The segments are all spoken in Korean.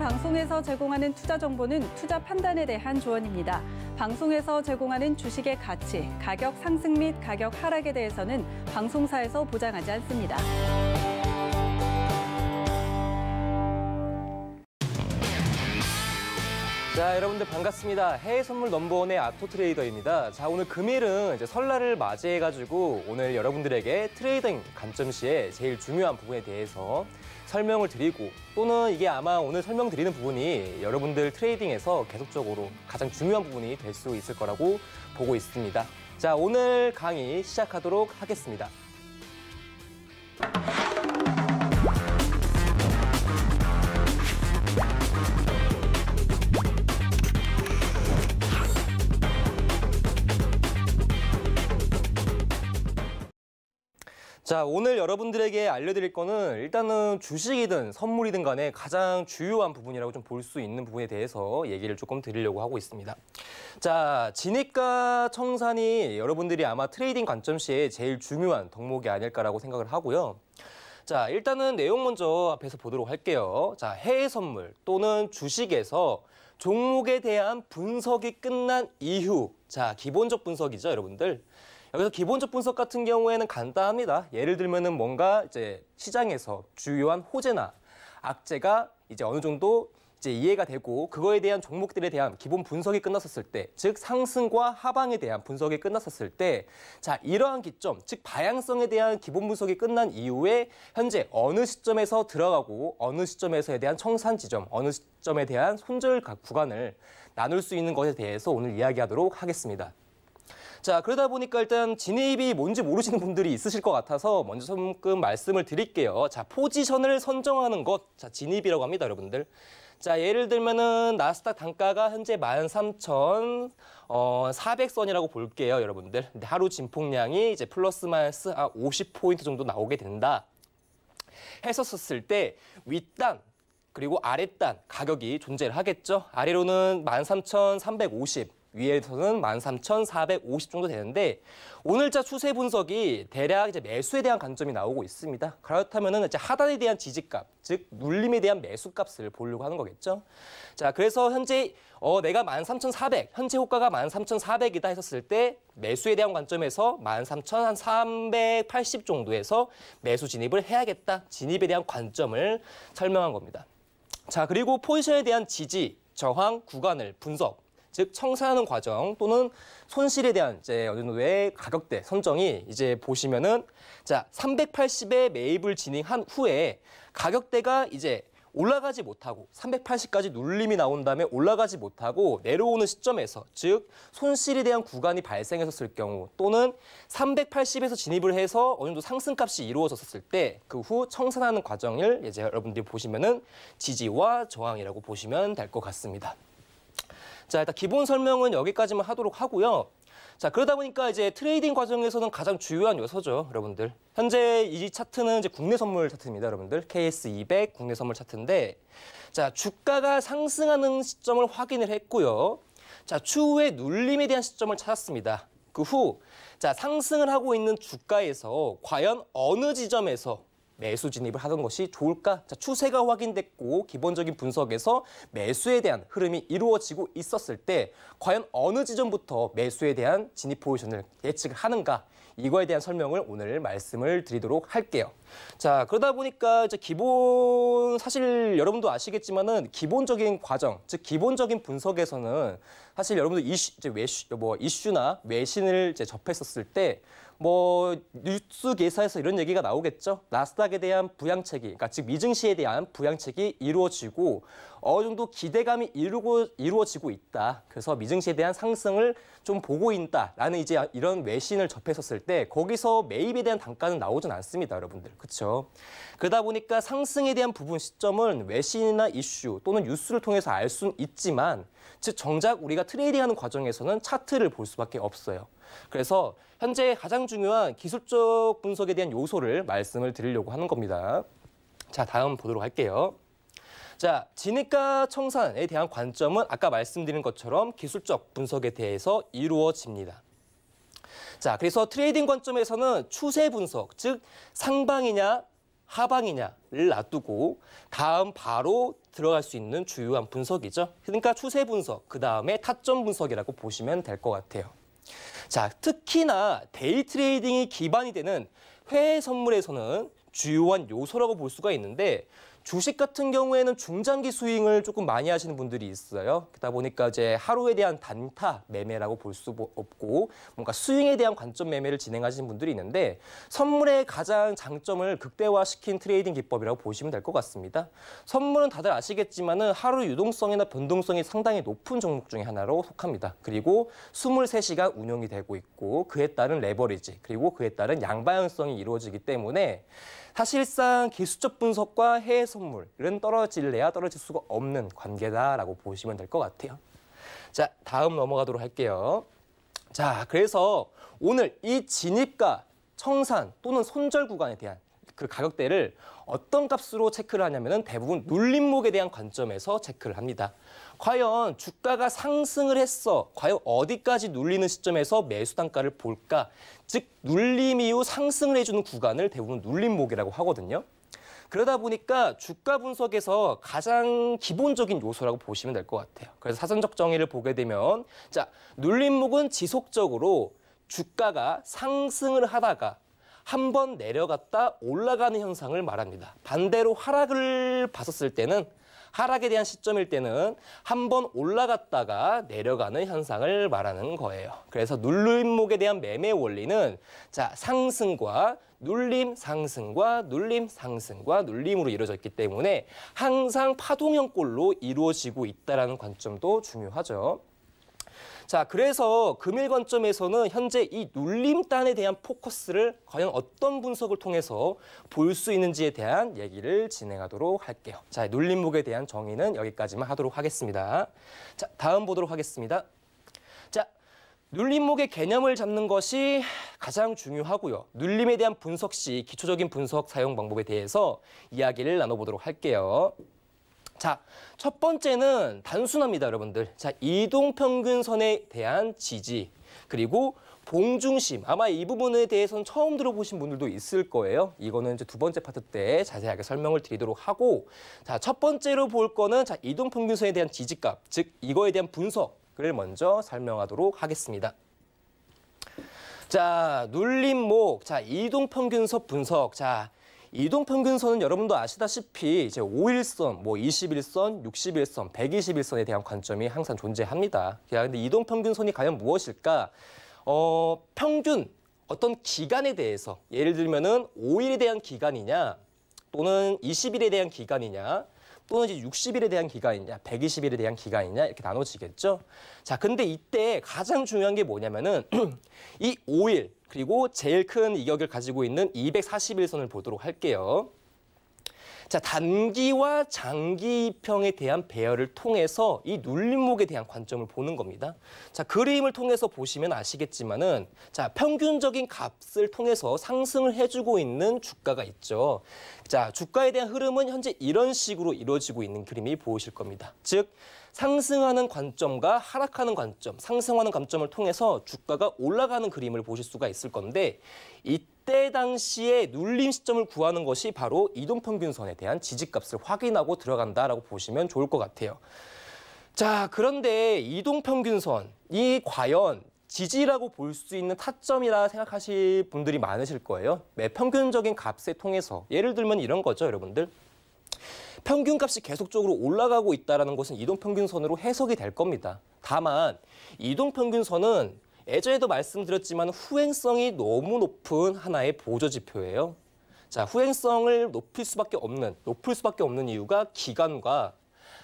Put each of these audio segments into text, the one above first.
방송에서 제공하는 투자 정보는 투자 판단에 대한 조언입니다. 방송에서 제공하는 주식의 가치, 가격 상승 및 가격 하락에 대해서는 방송사에서 보장하지 않습니다. 자, 여러분들 반갑습니다. 해외 선물 넘버원의 아토트레이더입니다. 자, 오늘 금일은 이제 설날을 맞이해가지고 오늘 여러분들에게 트레이딩 관점 시에 제일 중요한 부분에 대해서 설명을 드리고 또는 이게 아마 오늘 설명드리는 부분이 여러분들 트레이딩에서 계속적으로 가장 중요한 부분이 될 수 있을 거라고 보고 있습니다. 자, 오늘 강의 시작하도록 하겠습니다. 자, 오늘 여러분들에게 알려드릴 거는 일단은 주식이든 선물이든 간에 가장 주요한 부분이라고 좀 볼 수 있는 부분에 대해서 얘기를 조금 드리려고 하고 있습니다. 자, 진입가 청산이 여러분들이 아마 트레이딩 관점 시에 제일 중요한 덕목이 아닐까라고 생각을 하고요. 자, 일단은 내용 먼저 앞에서 보도록 할게요. 자, 해외 선물 또는 주식에서 종목에 대한 분석이 끝난 이후, 자, 기본적 분석이죠, 여러분들. 여기서 기본적 분석 같은 경우에는 간단합니다. 예를 들면은 뭔가 이제 시장에서 주요한 호재나 악재가 이제 어느 정도 이제 이해가 되고 그거에 대한 종목들에 대한 기본 분석이 끝났었을 때, 즉 상승과 하방에 대한 분석이 끝났었을 때, 자, 이러한 기점, 즉 방향성에 대한 기본 분석이 끝난 이후에 현재 어느 시점에서 들어가고 어느 시점에서에 대한 청산 지점, 어느 시점에 대한 손절 구간을 나눌 수 있는 것에 대해서 오늘 이야기하도록 하겠습니다. 자, 그러다 보니까 일단 진입이 뭔지 모르시는 분들이 있으실 것 같아서 먼저 조금 말씀을 드릴게요. 자, 포지션을 선정하는 것, 자, 진입이라고 합니다, 여러분들. 자, 예를 들면은 나스닥 단가가 현재 13,400선이라고 볼게요, 여러분들. 근데 하루 진폭량이 이제 플러스 마이너스 50포인트 정도 나오게 된다 했었을 때 윗단 그리고 아랫단 가격이 존재를 하겠죠. 아래로는 13,350. 위에서는 13,450 정도 되는데 오늘자 추세 분석이 대략 이제 매수에 대한 관점이 나오고 있습니다. 그렇다면은 이제 하단에 대한 지지값, 즉 눌림에 대한 매수값을 보려고 하는 거겠죠. 자, 그래서 현재 내가 13,400, 현재 호가가 13,400이다 했었을 때 매수에 대한 관점에서 13,380 정도에서 매수 진입을 해야겠다. 진입에 대한 관점을 설명한 겁니다. 자, 그리고 포지션에 대한 지지, 저항 구간을 분석. 즉 청산하는 과정 또는 손실에 대한 이제 어느 정도의 가격대 선정이 이제 보시면은 자 380에 매입을 진행한 후에 가격대가 이제 올라가지 못하고 380까지 눌림이 나온 다음에 올라가지 못하고 내려오는 시점에서 즉 손실에 대한 구간이 발생했었을 경우 또는 380에서 진입을 해서 어느 정도 상승값이 이루어졌을 때 그 후 청산하는 과정을 이제 여러분들이 보시면은 지지와 저항이라고 보시면 될 것 같습니다. 자, 일단 기본 설명은 여기까지만 하도록 하고요. 자, 그러다 보니까 이제 트레이딩 과정에서는 가장 중요한 요소죠, 여러분들. 현재 이 차트는 이제 국내 선물 차트입니다, 여러분들. KS200 국내 선물 차트인데, 자, 주가가 상승하는 시점을 확인을 했고요. 자, 추후에 눌림에 대한 시점을 찾았습니다. 그 후, 자, 상승을 하고 있는 주가에서 과연 어느 지점에서 매수 진입을 하던 것이 좋을까? 자, 추세가 확인됐고 기본적인 분석에서 매수에 대한 흐름이 이루어지고 있었을 때 과연 어느 지점부터 매수에 대한 진입 포지션을 예측을 하는가? 이거에 대한 설명을 오늘 말씀을 드리도록 할게요. 자, 그러다 보니까 이제 사실 여러분도 아시겠지만은 기본적인 과정, 즉 기본적인 분석에서는 사실 여러분들 이슈나 외신을 이제 접했었을 때 뉴스 기사에서 이런 얘기가 나오겠죠. 나스닥에 대한 부양책이, 그러니까 즉 미증시에 대한 부양책이 이루어지고 어느 정도 기대감이 이루어지고 있다. 그래서 미증시에 대한 상승을 좀 보고 있다라는 이제 이런 외신을 접했었을 때 거기서 매입에 대한 단가는 나오진 않습니다, 여러분들. 그렇죠? 그러다 보니까 상승에 대한 부분 시점은 외신이나 이슈 또는 뉴스를 통해서 알 수는 있지만 즉 정작 우리가 트레이딩하는 과정에서는 차트를 볼 수밖에 없어요. 그래서 현재 가장 중요한 기술적 분석에 대한 요소를 말씀을 드리려고 하는 겁니다. 자, 다음 보도록 할게요. 자, 진입가 청산에 대한 관점은 아까 말씀드린 것처럼 기술적 분석에 대해서 이루어집니다. 자, 그래서 트레이딩 관점에서는 추세 분석, 즉 상방이냐 하방이냐를 놔두고 다음 바로 들어갈 수 있는 주요한 분석이죠. 그러니까 추세 분석, 그다음에 타점 분석이라고 보시면 될 것 같아요. 자, 특히나 데이 트레이딩이 기반이 되는 회외 선물에서는 주요한 요소라고 볼 수가 있는데 주식 같은 경우에는 중장기 스윙을 조금 많이 하시는 분들이 있어요. 그러다 보니까 이제 하루에 대한 단타 매매라고 볼 수 없고 뭔가 스윙에 대한 관점 매매를 진행하시는 분들이 있는데 선물의 가장 장점을 극대화시킨 트레이딩 기법이라고 보시면 될 것 같습니다. 선물은 다들 아시겠지만은 하루 유동성이나 변동성이 상당히 높은 종목 중에 하나로 속합니다. 그리고 23시간 운영이 되고 있고 그에 따른 레버리지 그리고 그에 따른 양방향성이 이루어지기 때문에 사실상 기술적 분석과 해외 선물은 떨어질래야 떨어질 수가 없는 관계다라고 보시면 될 것 같아요. 자, 다음 넘어가도록 할게요. 자, 그래서 오늘 이 진입가, 청산 또는 손절 구간에 대한 그 가격대를 어떤 값으로 체크를 하냐면은 대부분 눌림목에 대한 관점에서 체크를 합니다. 과연 주가가 상승을 했어. 과연 어디까지 눌리는 시점에서 매수 단가를 볼까? 즉 눌림 이후 상승을 해주는 구간을 대부분 눌림목이라고 하거든요. 그러다 보니까 주가 분석에서 가장 기본적인 요소라고 보시면 될 것 같아요. 그래서 사전적 정의를 보게 되면 자, 눌림목은 지속적으로 주가가 상승을 하다가 한 번 내려갔다 올라가는 현상을 말합니다. 반대로 하락을 봤었을 때는 하락에 대한 시점일 때는 한 번 올라갔다가 내려가는 현상을 말하는 거예요. 그래서 눌림목에 대한 매매 원리는 자, 상승과 눌림, 상승과 눌림, 상승과 눌림으로 이루어져 있기 때문에 항상 파동형꼴로 이루어지고 있다는 관점도 중요하죠. 자, 그래서 금일 관점에서는 현재 이 눌림단에 대한 포커스를 과연 어떤 분석을 통해서 볼 수 있는지에 대한 얘기를 진행하도록 할게요. 자, 눌림목에 대한 정의는 여기까지만 하도록 하겠습니다. 자, 다음 보도록 하겠습니다. 자, 눌림목의 개념을 잡는 것이 가장 중요하고요. 눌림에 대한 분석 시 기초적인 분석 사용 방법에 대해서 이야기를 나눠보도록 할게요. 자, 첫 번째는 단순합니다, 여러분들. 자, 이동평균선에 대한 지지, 그리고 봉중심. 아마 이 부분에 대해서는 처음 들어보신 분들도 있을 거예요. 이거는 이제 두 번째 파트 때 자세하게 설명을 드리도록 하고, 자, 첫 번째로 볼 거는 자, 이동평균선에 대한 지지값, 즉 이거에 대한 분석을 먼저 설명하도록 하겠습니다. 자, 눌림목, 자, 이동평균선 분석. 자, 이동평균선은 여러분도 아시다시피 이제 5일선, 뭐 21선, 61선, 121선에 대한 관점이 항상 존재합니다. 근데 이동평균선이 과연 무엇일까? 평균 어떤 기간에 대해서 예를 들면은 5일에 대한 기간이냐, 또는 20일에 대한 기간이냐, 또는 이제 60일에 대한 기간이냐, 120일에 대한 기간이냐 이렇게 나눠지겠죠. 자, 근데 이때 가장 중요한 게 뭐냐면은 이 5일 그리고 제일 큰 이격을 가지고 있는 241선을 보도록 할게요. 자, 단기와 장기평에 대한 배열을 통해서 이 눌림목에 대한 관점을 보는 겁니다. 자, 그림을 통해서 보시면 아시겠지만은 자, 평균적인 값을 통해서 상승을 해주고 있는 주가가 있죠. 자, 주가에 대한 흐름은 현재 이런 식으로 이루어지고 있는 그림이 보이실 겁니다. 즉, 상승하는 관점과 하락하는 관점, 상승하는 관점을 통해서 주가가 올라가는 그림을 보실 수가 있을 건데 이때 당시에 눌림 시점을 구하는 것이 바로 이동평균선에 대한 지지값을 확인하고 들어간다라고 보시면 좋을 것 같아요. 자, 그런데 이동평균선이 과연 지지라고 볼 수 있는 타점이라 생각하실 분들이 많으실 거예요. 평균적인 값을 통해서 예를 들면 이런 거죠, 여러분들. 평균값이 계속적으로 올라가고 있다는 것은 이동평균선으로 해석이 될 겁니다. 다만 이동평균선은 예전에도 말씀드렸지만 후행성이 너무 높은 하나의 보조지표예요. 자, 후행성을 높일 수밖에 없는 이유가 기간과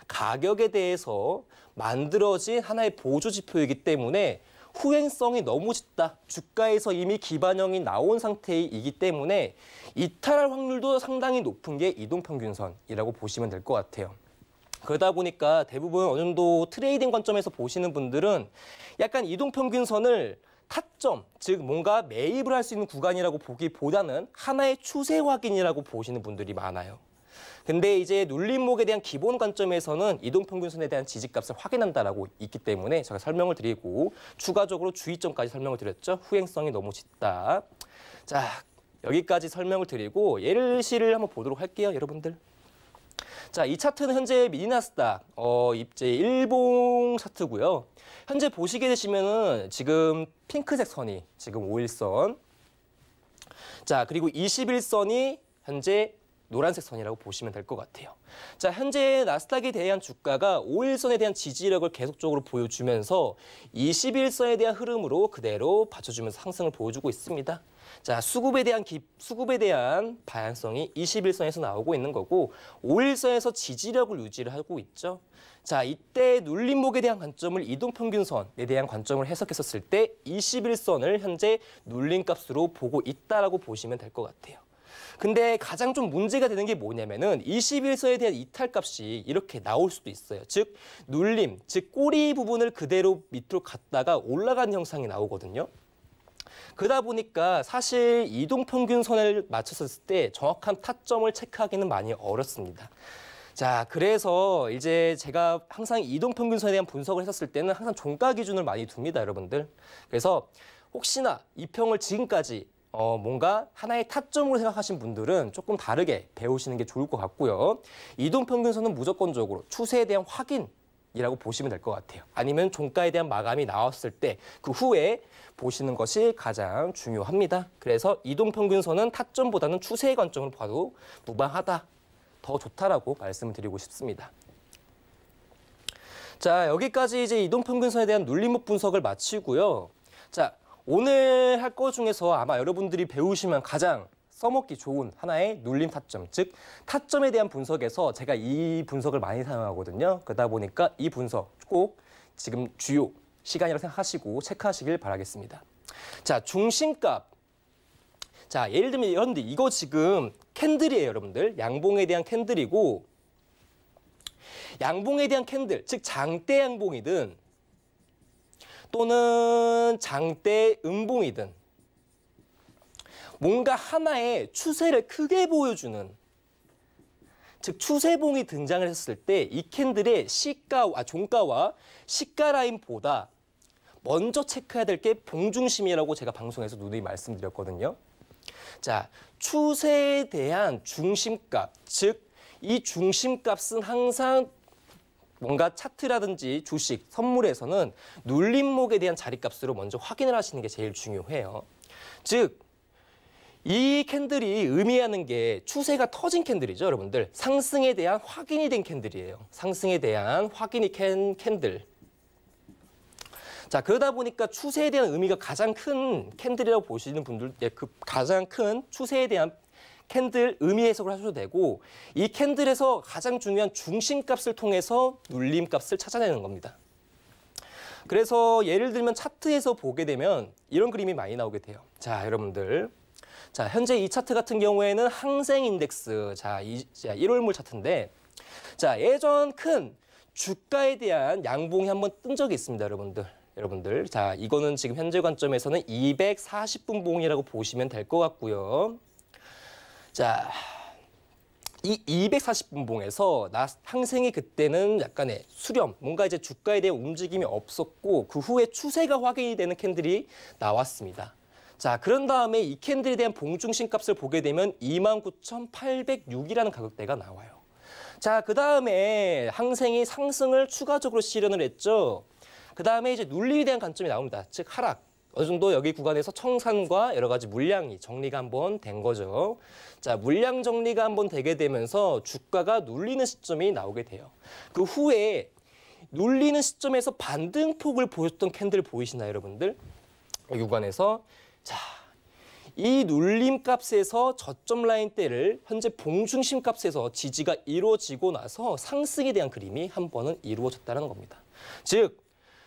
가격에 대해서 만들어진 하나의 보조지표이기 때문에 후행성이 너무 짙다. 주가에서 이미 기반형이 나온 상태이기 때문에 이탈할 확률도 상당히 높은 게 이동평균선이라고 보시면 될 것 같아요. 그러다 보니까 대부분 어느 정도 트레이딩 관점에서 보시는 분들은 약간 이동평균선을 타점, 즉 뭔가 매입을 할 수 있는 구간이라고 보기보다는 하나의 추세 확인이라고 보시는 분들이 많아요. 근데 이제 눌림목에 대한 기본 관점에서는 이동평균선에 대한 지지값을 확인한다라고 있기 때문에 제가 설명을 드리고 추가적으로 주의점까지 설명을 드렸죠. 후행성이 너무 짙다. 자, 여기까지 설명을 드리고 예시를 한번 보도록 할게요, 여러분들. 자, 이 차트는 현재 미니나스닥 이제 일봉 차트고요. 현재 보시게 되시면은 지금 핑크색 선이 지금 5일선. 자, 그리고 21선이 현재 노란색 선이라고 보시면 될 것 같아요. 자, 현재 나스닥에 대한 주가가 5일선에 대한 지지력을 계속적으로 보여주면서 21선에 대한 흐름으로 그대로 받쳐주면서 상승을 보여주고 있습니다. 자, 수급에 대한 방향성이 21선에서 나오고 있는 거고 5일선에서 지지력을 유지를 하고 있죠. 자, 이때 눌림목에 대한 관점을 이동평균선에 대한 관점을 해석했었을 때 21선을 현재 눌림값으로 보고 있다라고 보시면 될 것 같아요. 근데 가장 좀 문제가 되는 게 뭐냐면은 21선에 대한 이탈값이 이렇게 나올 수도 있어요. 즉 눌림, 즉 꼬리 부분을 그대로 밑으로 갔다가 올라가는 형상이 나오거든요. 그러다 보니까 사실 이동평균선을 맞췄을 때 정확한 타점을 체크하기는 많이 어렵습니다. 자, 그래서 이제 제가 항상 이동평균선에 대한 분석을 했었을 때는 항상 종가 기준을 많이 둡니다, 여러분들. 그래서 혹시나 이 평을 지금까지 뭔가 하나의 타점으로 생각하신 분들은 조금 다르게 배우시는 게 좋을 것 같고요. 이동평균선은 무조건적으로 추세에 대한 확인이라고 보시면 될 것 같아요. 아니면 종가에 대한 마감이 나왔을 때 그 후에 보시는 것이 가장 중요합니다. 그래서 이동평균선은 타점보다는 추세의 관점으로 봐도 무방하다, 더 좋다라고 말씀을 드리고 싶습니다. 자, 여기까지 이제 이동평균선에 대한 눌림목 분석을 마치고요. 자, 오늘 할 것 중에서 아마 여러분들이 배우시면 가장 써먹기 좋은 하나의 눌림 타점, 즉 타점에 대한 분석에서 제가 이 분석을 많이 사용하거든요. 그러다 보니까 이 분석 꼭 지금 주요 시간이라고 생각하시고 체크하시길 바라겠습니다. 자, 중심값. 자, 예를 들면 여러분들 이거 지금 캔들이에요, 여러분들. 양봉에 대한 캔들이고 양봉에 대한 캔들, 즉 장대 양봉이든 또는 장대 음봉이든 뭔가 하나의 추세를 크게 보여주는, 즉 추세봉이 등장을 했을 때 이 캔들의 종가와 시가 라인보다 먼저 체크해야 될 게 봉중심이라고 제가 방송에서 누누이 말씀드렸거든요. 자, 추세에 대한 중심값, 즉 이 중심값은 항상 뭔가 차트라든지 주식, 선물에서는 눌림목에 대한 자리값으로 먼저 확인을 하시는 게 제일 중요해요. 즉, 이 캔들이 의미하는 게 추세가 터진 캔들이죠, 여러분들. 상승에 대한 확인이 된 캔들이에요. 상승에 대한 확인이 캔들. 자, 그러다 보니까 추세에 대한 의미가 가장 큰 캔들이라고 보시는 분들, 그 가장 큰 추세에 대한 캔들 의미 해석을 하셔도 되고, 이 캔들에서 가장 중요한 중심값을 통해서 눌림값을 찾아내는 겁니다. 그래서 예를 들면 차트에서 보게 되면 이런 그림이 많이 나오게 돼요. 자, 여러분들. 자, 현재 이 차트 같은 경우에는 항생인덱스, 자, 1월물 차트인데, 자, 예전 큰 주가에 대한 양봉이 한번 뜬 적이 있습니다, 여러분들. 자, 이거는 지금 현재 관점에서는 240분봉이라고 보시면 될 것 같고요. 자, 이 240분봉에서 항생이 그때는 약간의 수렴, 뭔가 이제 주가에 대한 움직임이 없었고 그 후에 추세가 확인이 되는 캔들이 나왔습니다. 자, 그런 다음에 이 캔들에 대한 봉중심 값을 보게 되면 29,806이라는 가격대가 나와요. 자, 그 다음에 항생이 상승을 추가적으로 실현을 했죠. 그 다음에 이제 눌림에 대한 관점이 나옵니다. 즉 하락. 어느 정도 여기 구간에서 청산과 여러 가지 물량이 정리가 한번 된 거죠. 자, 물량 정리가 한번 되게 되면서 주가가 눌리는 시점이 나오게 돼요. 그 후에 눌리는 시점에서 반등폭을 보였던 캔들 보이시나요, 여러분들? 여기 구간에서 자, 이 눌림 값에서 저점 라인대를 현재 봉중심 값에서 지지가 이루어지고 나서 상승에 대한 그림이 한 번은 이루어졌다는 겁니다. 즉,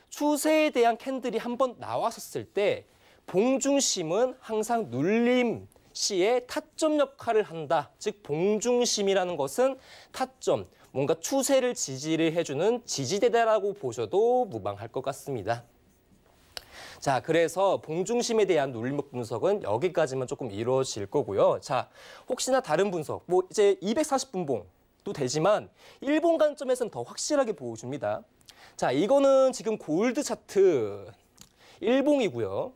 추세에 대한 캔들이 한번 나왔었을 때 봉중심은 항상 눌림 시에 타점 역할을 한다. 즉 봉중심이라는 것은 타점, 뭔가 추세를 지지를 해주는 지지대다라고 보셔도 무방할 것 같습니다. 자, 그래서 봉중심에 대한 눌림목 분석은 여기까지만 조금 이루어질 거고요. 자, 혹시나 다른 분석, 뭐 이제 240분봉도 되지만 일본 관점에서는 더 확실하게 보여줍니다. 자, 이거는 지금 골드 차트 일봉이고요.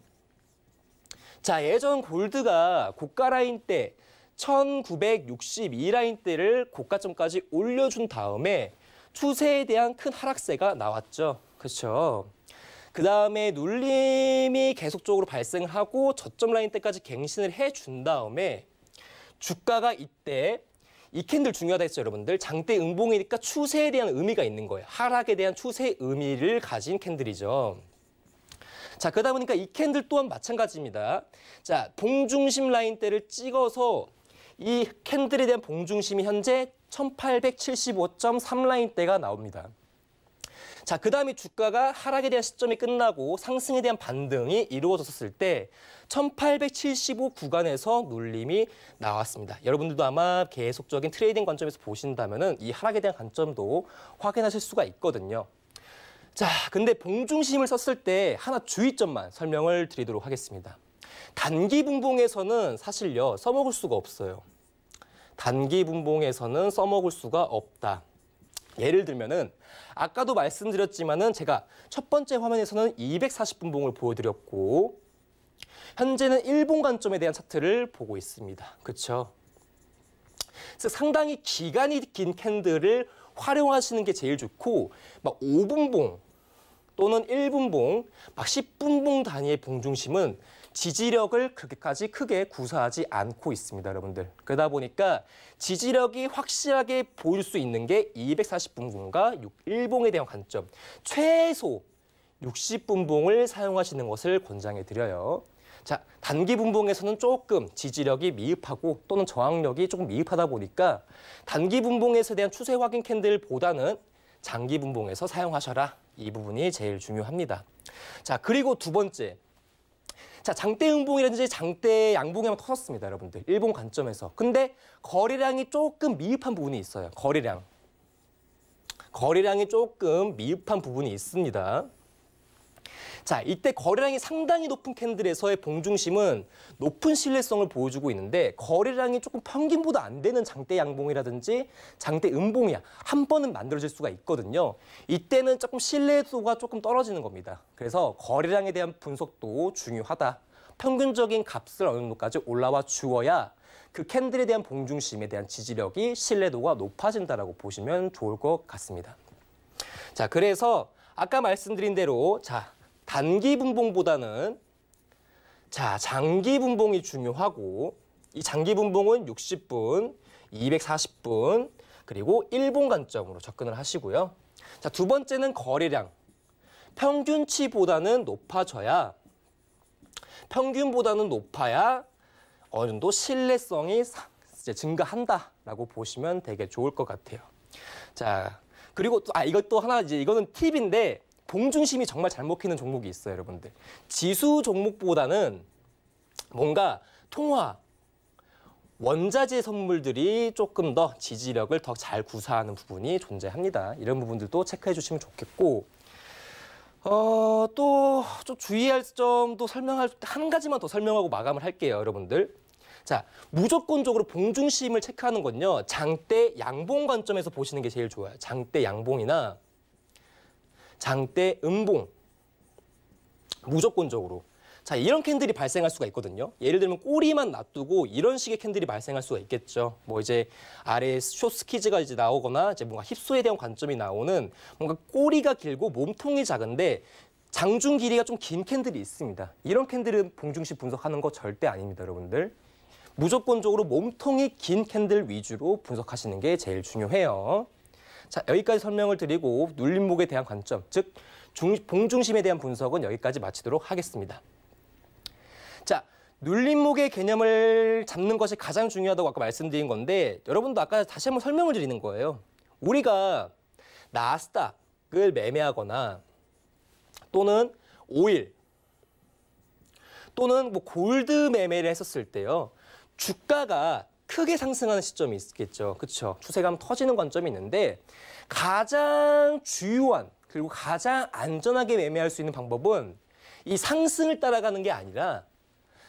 자, 예전 골드가 고가 라인 때 1962 라인 대를 고가점까지 올려준 다음에 추세에 대한 큰 하락세가 나왔죠. 그렇죠. 그 다음에 눌림이 계속적으로 발생을 하고 저점 라인 때까지 갱신을 해준 다음에 주가가 이때 이 캔들 중요하다 했죠, 여러분들. 장대 음봉이니까 추세에 대한 의미가 있는 거예요. 하락에 대한 추세 의미를 가진 캔들이죠. 자, 그러다 보니까 이 캔들 또한 마찬가지입니다. 자, 봉중심 라인대를 찍어서 이 캔들에 대한 봉중심이 현재 1875.3 라인대가 나옵니다. 자, 그 다음에 주가가 하락에 대한 시점이 끝나고 상승에 대한 반등이 이루어졌을 때 1875 구간에서 눌림이 나왔습니다. 여러분들도 아마 계속적인 트레이딩 관점에서 보신다면은 이 하락에 대한 관점도 확인하실 수가 있거든요. 자, 근데 봉중심을 썼을 때 하나 주의점만 설명을 드리도록 하겠습니다. 단기 분봉에서는 사실요, 써먹을 수가 없어요. 단기 분봉에서는 써먹을 수가 없다. 예를 들면은 아까도 말씀드렸지만은 제가 첫 번째 화면에서는 240분봉을 보여드렸고 현재는 일본 관점에 대한 차트를 보고 있습니다. 그렇죠? 그래서 상당히 기간이 긴 캔들을 활용하시는 게 제일 좋고 막 5분봉 또는 1분봉, 막 10분봉 단위의 봉중심은 지지력을 그렇게까지 크게 구사하지 않고 있습니다, 여러분들. 그러다 보니까 지지력이 확실하게 보일 수 있는 게 240분봉과 1봉에 대한 관점. 최소 60분봉을 사용하시는 것을 권장해 드려요. 자, 단기 분봉에서는 조금 지지력이 미흡하고 또는 저항력이 조금 미흡하다 보니까 단기 분봉에서 대한 추세 확인 캔들보다는 장기 분봉에서 사용하셔라. 이 부분이 제일 중요합니다. 자, 그리고 두 번째. 자, 장대 음봉이라든지 장대 양봉이 한번 터졌습니다, 여러분들. 일본 관점에서. 근데 거래량이 조금 미흡한 부분이 있어요. 거래량이 조금 미흡한 부분이 있습니다. 자, 이때 거래량이 상당히 높은 캔들에서의 봉중심은 높은 신뢰성을 보여주고 있는데 거래량이 조금 평균보다 안 되는 장대 양봉이라든지 장대 음봉이야. 한 번은 만들어질 수가 있거든요. 이때는 조금 신뢰도가 조금 떨어지는 겁니다. 그래서 거래량에 대한 분석도 중요하다. 평균적인 값을 어느 정도까지 올라와 주어야 그 캔들에 대한 봉중심에 대한 지지력이 신뢰도가 높아진다라고 보시면 좋을 것 같습니다. 자, 그래서 아까 말씀드린 대로 단기 분봉보다는 장기 분봉이 중요하고 이 장기 분봉은 60분, 240분, 그리고 일본 관점으로 접근을 하시고요. 자, 두 번째는 거래량. 평균치보다는 높아야 어느 정도 신뢰성이 증가한다라고 보시면 되게 좋을 것 같아요. 자, 그리고 또 이것도 하나 이거는 팁인데 봉중심이 정말 잘 먹히는 종목이 있어요, 여러분들. 지수 종목보다는 뭔가 통화, 원자재 선물들이 조금 더 지지력을 더 잘 구사하는 부분이 존재합니다. 이런 부분들도 체크해 주시면 좋겠고 또 좀 주의할 점도 한 가지만 더 설명하고 마감을 할게요, 여러분들. 자, 무조건적으로 봉중심을 체크하는 건요. 장대 양봉 관점에서 보시는 게 제일 좋아요. 장대 양봉이나 장대 음봉. 무조건적으로. 자, 이런 캔들이 발생할 수가 있거든요. 예를 들면 꼬리만 놔두고 이런 식의 캔들이 발생할 수가 있겠죠. 뭐 이제 아래 숏스키즈가 이제 나오거나 이제 뭔가 힙소에 대한 관점이 나오는 뭔가 꼬리가 길고 몸통이 작은데 장중 길이가 좀 긴 캔들이 있습니다. 이런 캔들은 봉중심 분석하는 거 절대 아닙니다, 여러분들. 무조건적으로 몸통이 긴 캔들 위주로 분석하시는 게 제일 중요해요. 자, 여기까지 설명을 드리고 눌림목에 대한 관점, 즉 봉중심에 대한 분석은 여기까지 마치도록 하겠습니다. 자, 눌림목의 개념을 잡는 것이 가장 중요하다고 아까 말씀드린 건데 여러분도 아까 다시 한번 설명을 드리는 거예요. 우리가 나스닥을 매매하거나 또는 오일 또는 뭐 골드 매매를 했었을 때요. 주가가 크게 상승하는 시점이 있겠죠. 그렇죠? 추세감 터지는 관점이 있는데 가장 주요한 그리고 가장 안전하게 매매할 수 있는 방법은 이 상승을 따라가는 게 아니라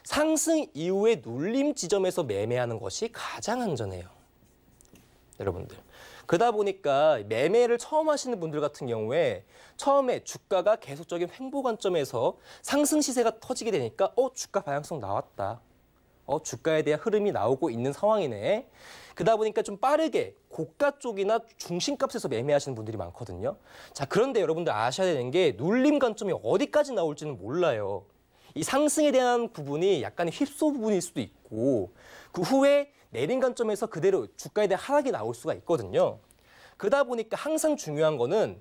상승 이후에 눌림 지점에서 매매하는 것이 가장 안전해요. 여러분들. 그러다 보니까 매매를 처음 하시는 분들 같은 경우에 처음에 주가가 계속적인 횡보 관점에서 상승 시세가 터지게 되니까 주가 방향성 나왔다. 주가에 대한 흐름이 나오고 있는 상황이네. 그러다 보니까 좀 빠르게 고가 쪽이나 중심값에서 매매하시는 분들이 많거든요. 자, 그런데 여러분들 아셔야 되는 게 눌림 관점이 어디까지 나올지는 몰라요. 이 상승에 대한 부분이 약간의 휩소 부분일 수도 있고 그 후에 내린 관점에서 그대로 주가에 대한 하락이 나올 수가 있거든요. 그러다 보니까 항상 중요한 거는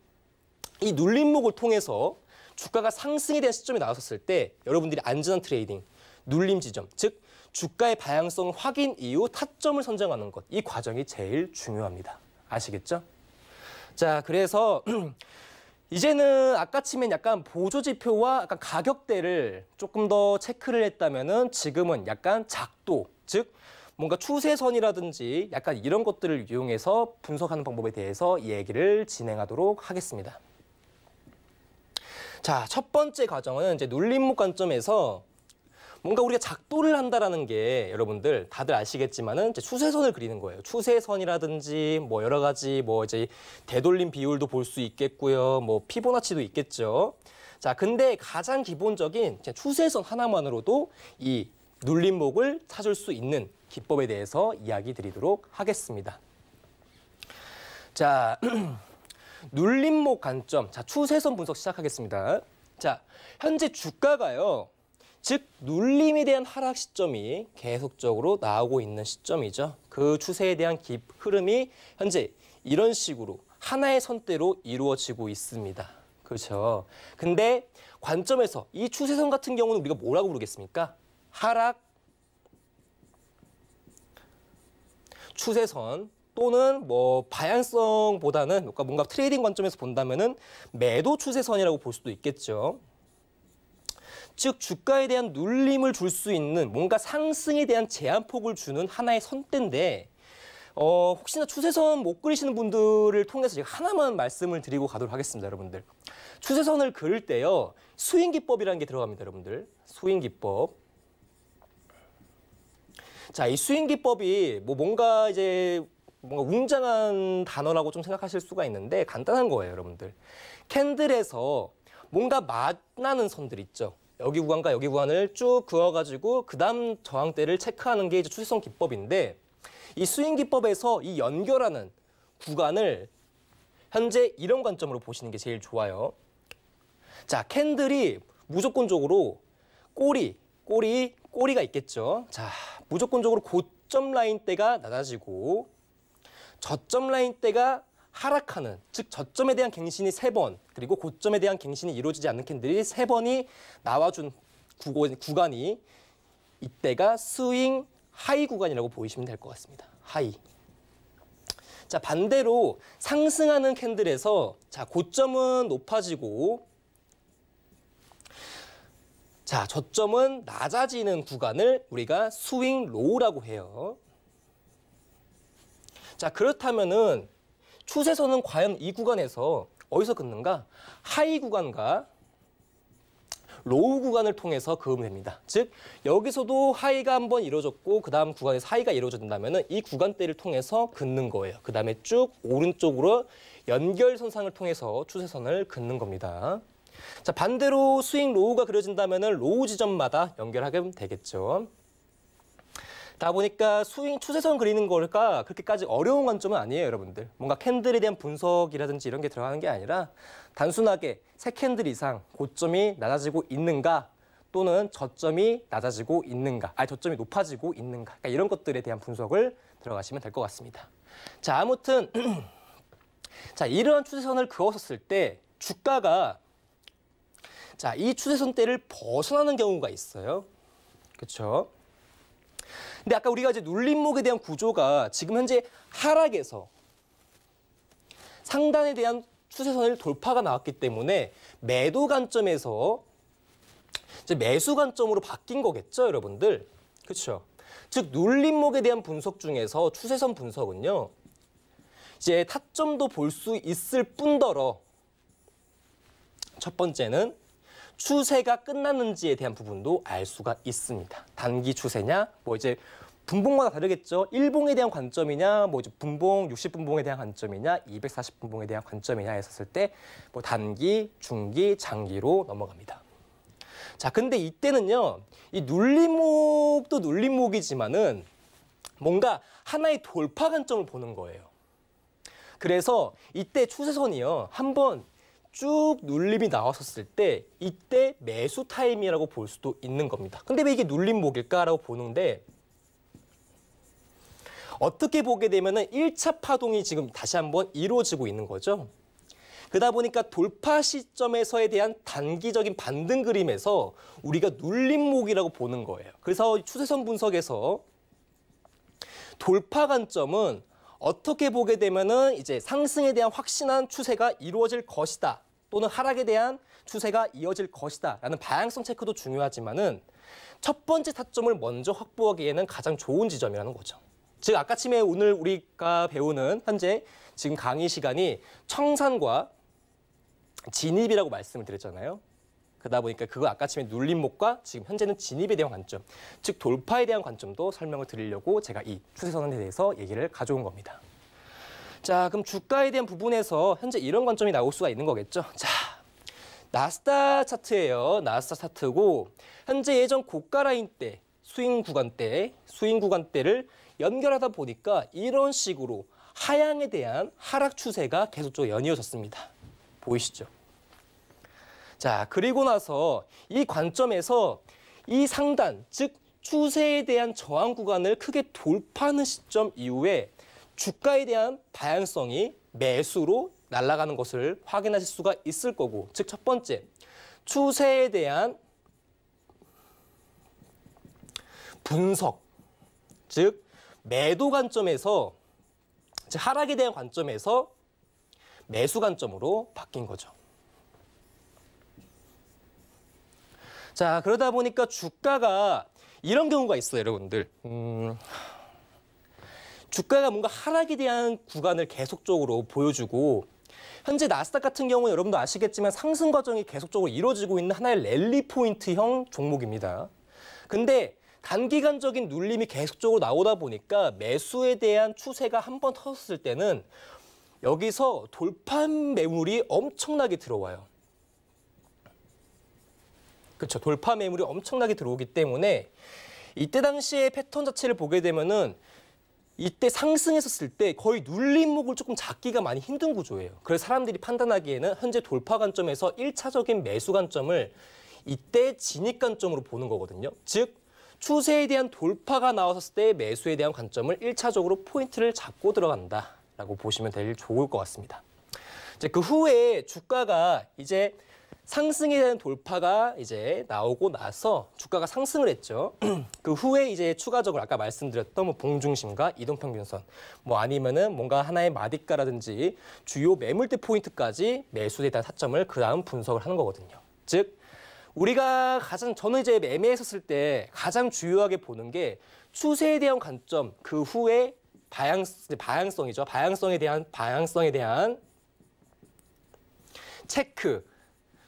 이 눌림목을 통해서 주가가 상승에 대한 시점이 나왔었을 때 여러분들이 안전한 트레이딩, 눌림 지점, 즉 주가의 방향성 확인 이후 타점을 선정하는 것, 이 과정이 제일 중요합니다. 아시겠죠? 자, 그래서 이제는 아까 치면 약간 보조지표와 약간 가격대를 조금 더 체크를 했다면은 지금은 약간 작도, 즉 뭔가 추세선이라든지 약간 이런 것들을 이용해서 분석하는 방법에 대해서 얘기를 진행하도록 하겠습니다. 자, 첫 번째 과정은 이제 눌림목 관점에서 뭔가 우리가 작도를 한다라는 게 여러분들 다들 아시겠지만은 이제 추세선을 그리는 거예요. 추세선이라든지 뭐 여러 가지 뭐 이제 되돌림 비율도 볼 수 있겠고요. 뭐 피보나치도 있겠죠. 자, 근데 가장 기본적인 추세선 하나만으로도 이 눌림목을 찾을 수 있는 기법에 대해서 이야기 드리도록 하겠습니다. 자, 눌림목 관점. 자, 추세선 분석 시작하겠습니다. 자, 현재 주가가요. 즉 눌림에 대한 하락 시점이 계속적으로 나오고 있는 시점이죠. 그 추세에 대한 흐름이 현재 이런 식으로 하나의 선대로 이루어지고 있습니다. 그렇죠. 근데 관점에서 이 추세선 같은 경우는 우리가 뭐라고 부르겠습니까? 하락 추세선 또는 뭐 방향성보다는 뭔가 트레이딩 관점에서 본다면은 매도 추세선이라고 볼 수도 있겠죠. 즉 주가에 대한 눌림을 줄 수 있는 뭔가 상승에 대한 제한폭을 주는 하나의 선대인데 혹시나 추세선 못 그리시는 분들을 통해서 제가 하나만 말씀을 드리고 가도록 하겠습니다, 여러분들. 추세선을 그릴 때요. 스윙 기법이라는 게 들어갑니다, 여러분들. 스윙 기법. 자, 이 스윙 기법이 뭔가 웅장한 단어라고 좀 생각하실 수가 있는데 간단한 거예요, 여러분들. 캔들에서 뭔가 만나는 선들 있죠. 여기 구간과 여기 구간을 쭉 그어가지고 그 다음 저항대를 체크하는 게 이제 추세선 기법인데 이 스윙 기법에서 이 연결하는 구간을 현재 이런 관점으로 보시는 게 제일 좋아요. 자, 캔들이 무조건적으로 꼬리가 있겠죠. 자, 무조건적으로 고점 라인대가 낮아지고 저점 라인대가 하락하는, 즉 저점에 대한 갱신이 3번, 그리고 고점에 대한 갱신이 이루어지지 않는 캔들이 3번이 나와준 구간이 이때가 스윙 하이 구간이라고 보시면 될 것 같습니다. 하이. 자, 반대로 상승하는 캔들에서 자, 고점은 높아지고 자, 저점은 낮아지는 구간을 우리가 스윙 로우라고 해요. 자, 그렇다면은 추세선은 과연 이 구간에서 어디서 긋는가? 하이 구간과 로우 구간을 통해서 그으면 됩니다. 즉 여기서도 하이가 한번 이루어졌고 그 다음 구간에서 하이가 이루어진다면 이 구간대를 통해서 긋는 거예요. 그 다음에 쭉 오른쪽으로 연결선상을 통해서 추세선을 긋는 겁니다. 자, 반대로 스윙 로우가 그려진다면 로우 지점마다 연결하게 되겠죠. 다 보니까 스윙 추세선 그리는 거가 그렇게까지 어려운 관점은 아니에요, 여러분들. 뭔가 캔들에 대한 분석이라든지 이런 게 들어가는 게 아니라 단순하게 3캔들 이상 고점이 낮아지고 있는가 또는 저점이 낮아지고 있는가, 저점이 높아지고 있는가, 그러니까 이런 것들에 대한 분석을 들어가시면 될 것 같습니다. 자, 아무튼 자, 이러한 추세선을 그었었을 때 주가가 자, 이 추세선대를 벗어나는 경우가 있어요. 그렇죠? 근데 아까 우리가 이제 눌림목에 대한 구조가 지금 현재 하락에서 상단에 대한 추세선을 돌파가 나왔기 때문에 매도 관점에서 이제 매수 관점으로 바뀐 거겠죠, 여러분들. 그렇죠? 즉 눌림목에 대한 분석 중에서 추세선 분석은요. 이제 타점도 볼 수 있을 뿐더러 첫 번째는 추세가 끝났는지에 대한 부분도 알 수가 있습니다. 단기 추세냐, 뭐 이제 분봉마다 다르겠죠. 일봉에 대한 관점이냐, 뭐 분봉 60분봉에 대한 관점이냐, 240분봉에 대한 관점이냐 했었을 때 뭐 단기, 중기, 장기로 넘어갑니다. 자, 근데 이때는요, 이 눌림목도 눌림목이지만은 뭔가 하나의 돌파 관점을 보는 거예요. 그래서 이때 추세선이요, 한번 쭉 눌림이 나왔었을 때 이때 매수 타임이라고 볼 수도 있는 겁니다. 근데 왜 이게 눌림목일까라고 보는데, 어떻게 보게 되면은 1차 파동이 지금 다시 한번 이루어지고 있는 거죠. 그러다 보니까 돌파 시점에서에 대한 단기적인 반등 그림에서 우리가 눌림목이라고 보는 거예요. 그래서 추세선 분석에서 돌파 관점은 어떻게 보게 되면은 이제 상승에 대한 확신한 추세가 이루어질 것이다, 또는 하락에 대한 추세가 이어질 것이다 라는 방향성 체크도 중요하지만은 첫 번째 타점을 먼저 확보하기에는 가장 좋은 지점이라는 거죠. 즉 아까 아침에 오늘 우리가 배우는 현재 지금 강의 시간이 청산과 진입이라고 말씀을 드렸잖아요. 그러다 보니까 그거 아까 아침에 눌림목과 지금 현재는 진입에 대한 관점, 즉 돌파에 대한 관점도 설명을 드리려고 제가 이 추세선에 대해서 얘기를 가져온 겁니다. 자, 그럼 주가에 대한 부분에서 현재 이런 관점이 나올 수가 있는 거겠죠. 자, 나스닥 차트예요. 나스닥 차트고 현재 예전 고가 라인 때, 스윙 구간대를 연결하다 보니까 이런 식으로 하향에 대한 하락 추세가 계속적으로 연이어졌습니다. 보이시죠? 자, 그리고 나서 이 관점에서 이 상단, 즉 추세에 대한 저항 구간을 크게 돌파하는 시점 이후에 주가에 대한 다양성이 매수로 날아가는 것을 확인하실 수가 있을 거고, 즉 첫 번째, 추세에 대한 분석, 즉 매도 관점에서, 즉 하락에 대한 관점에서 매수 관점으로 바뀐 거죠. 자, 그러다 보니까 주가가 이런 경우가 있어요, 여러분들. 주가가 뭔가 하락에 대한 구간을 계속적으로 보여주고, 현재 나스닥 같은 경우는 여러분도 아시겠지만 상승 과정이 계속적으로 이루어지고 있는 하나의 랠리 포인트형 종목입니다. 근데 단기간적인 눌림이 계속적으로 나오다 보니까 매수에 대한 추세가 한번 터졌을 때는 여기서 돌파 매물이 엄청나게 들어와요. 그렇죠. 돌파 매물이 엄청나게 들어오기 때문에 이때 당시의 패턴 자체를 보게 되면은 이때 상승했었을 때 거의 눌림목을 조금 잡기가 많이 힘든 구조예요. 그래서 사람들이 판단하기에는 현재 돌파 관점에서 1차적인 매수 관점을 이때 진입 관점으로 보는 거거든요. 즉 추세에 대한 돌파가 나왔을 때 매수에 대한 관점을 1차적으로 포인트를 잡고 들어간다라고 보시면 좋을 것 같습니다. 이제 그 후에 주가가 이제 상승에 대한 돌파가 이제 나오고 나서 주가가 상승을 했죠. 그 후에 이제 추가적으로 아까 말씀드렸던 뭐 봉중심과 이동평균선, 뭐 아니면은 뭔가 하나의 마디가라든지 주요 매물대 포인트까지 매수에 대한 타점을 그 다음 분석을 하는 거거든요. 즉 우리가 저는 이제 매매했었을 때 가장 주요하게 보는 게 추세에 대한 관점, 그 후에 방향성이죠. 방향성에 대한 체크.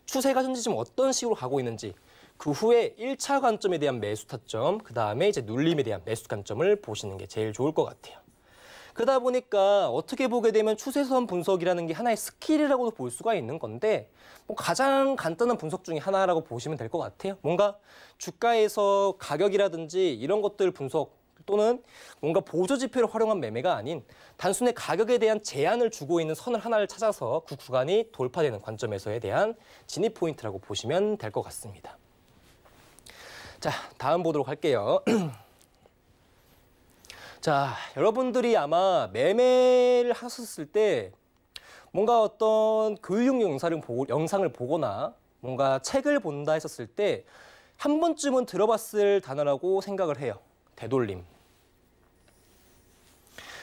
추세가 현재 지금 어떤 식으로 가고 있는지, 그 후에 1차 관점에 대한 매수 타점, 그 다음에 이제 눌림에 대한 매수 관점을 보시는 게 제일 좋을 것 같아요. 그러다 보니까 어떻게 보게 되면 추세선 분석이라는 게 하나의 스킬이라고도 볼 수가 있는 건데, 뭐 가장 간단한 분석 중에 하나라고 보시면 될 것 같아요. 뭔가 주가에서 가격이라든지 이런 것들 분석, 또는 뭔가 보조 지표를 활용한 매매가 아닌 단순히 가격에 대한 제한을 주고 있는 선을 하나를 찾아서 그 구간이 돌파되는 관점에서에 대한 진입 포인트라고 보시면 될 것 같습니다. 자, 다음 보도록 할게요. 자, 여러분들이 아마 매매를 하셨을 때 뭔가 어떤 교육 영상을 보거나 뭔가 책을 본다 했었을 때 한 번쯤은 들어봤을 단어라고 생각을 해요. 되돌림.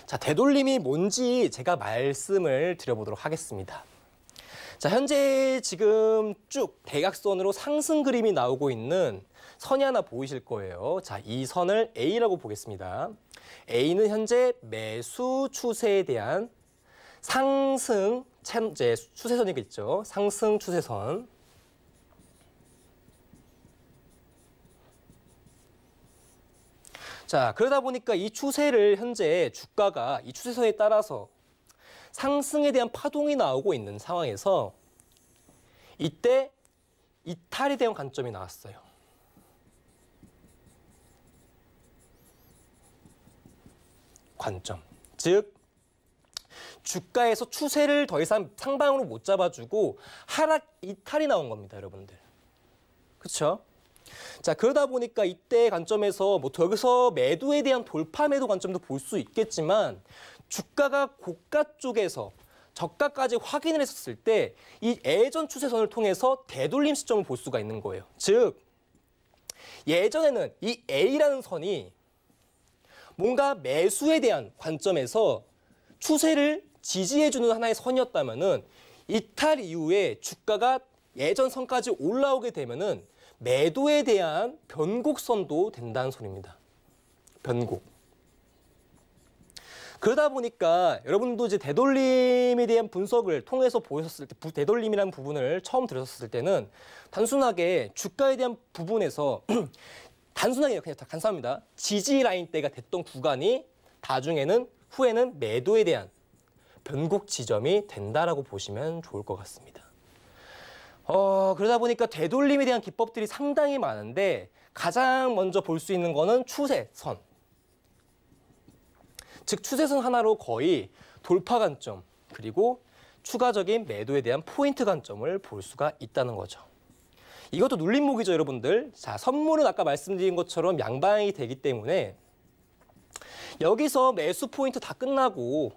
자, 되돌림이 뭔지 제가 말씀을 드려보도록 하겠습니다. 자, 현재 지금 쭉 대각선으로 상승 그림이 나오고 있는 선이 하나 보이실 거예요. 자, 이 선을 A라고 보겠습니다. A는 현재 매수 추세에 대한 상승 추세선이겠죠. 상승 추세선. 자, 그러다 보니까 이 추세를 현재 주가가 이 추세선에 따라서 상승에 대한 파동이 나오고 있는 상황에서 이때 이탈에 대한 관점이 나왔어요. 관점. 즉, 주가에서 추세를 더 이상 상방으로 못 잡아주고 하락 이탈이 나온 겁니다, 여러분들. 그렇죠? 자, 그러다 보니까 이때 관점에서 뭐 여기서 매도에 대한 돌파 매도 관점도 볼 수 있겠지만 주가가 고가 쪽에서 저가까지 확인을 했었을 때 이 예전 추세선을 통해서 되돌림 시점을 볼 수가 있는 거예요. 즉, 예전에는 이 A라는 선이 뭔가 매수에 대한 관점에서 추세를 지지해주는 하나의 선이었다면은 이탈 이후에 주가가 예전 선까지 올라오게 되면은 매도에 대한 변곡선도 된다는 소리입니다. 변곡. 그러다 보니까 여러분도 이제 되돌림에 대한 분석을 통해서 보셨을 때, 되돌림이라는 부분을 처음 들으셨을 때는 단순하게 주가에 대한 부분에서 단순하게 그냥 간단합니다. 지지 라인대가 됐던 구간이 나중에는 후에는 매도에 대한 변곡 지점이 된다라고 보시면 좋을 것 같습니다. 그러다 보니까 되돌림에 대한 기법들이 상당히 많은데 가장 먼저 볼 수 있는 거는 추세선. 즉 추세선 하나로 거의 돌파 관점 그리고 추가적인 매도에 대한 포인트 관점을 볼 수가 있다는 거죠. 이것도 눌림목이죠, 여러분들. 자, 선물은 아까 말씀드린 것처럼 양방향이 되기 때문에 여기서 매수 포인트 다 끝나고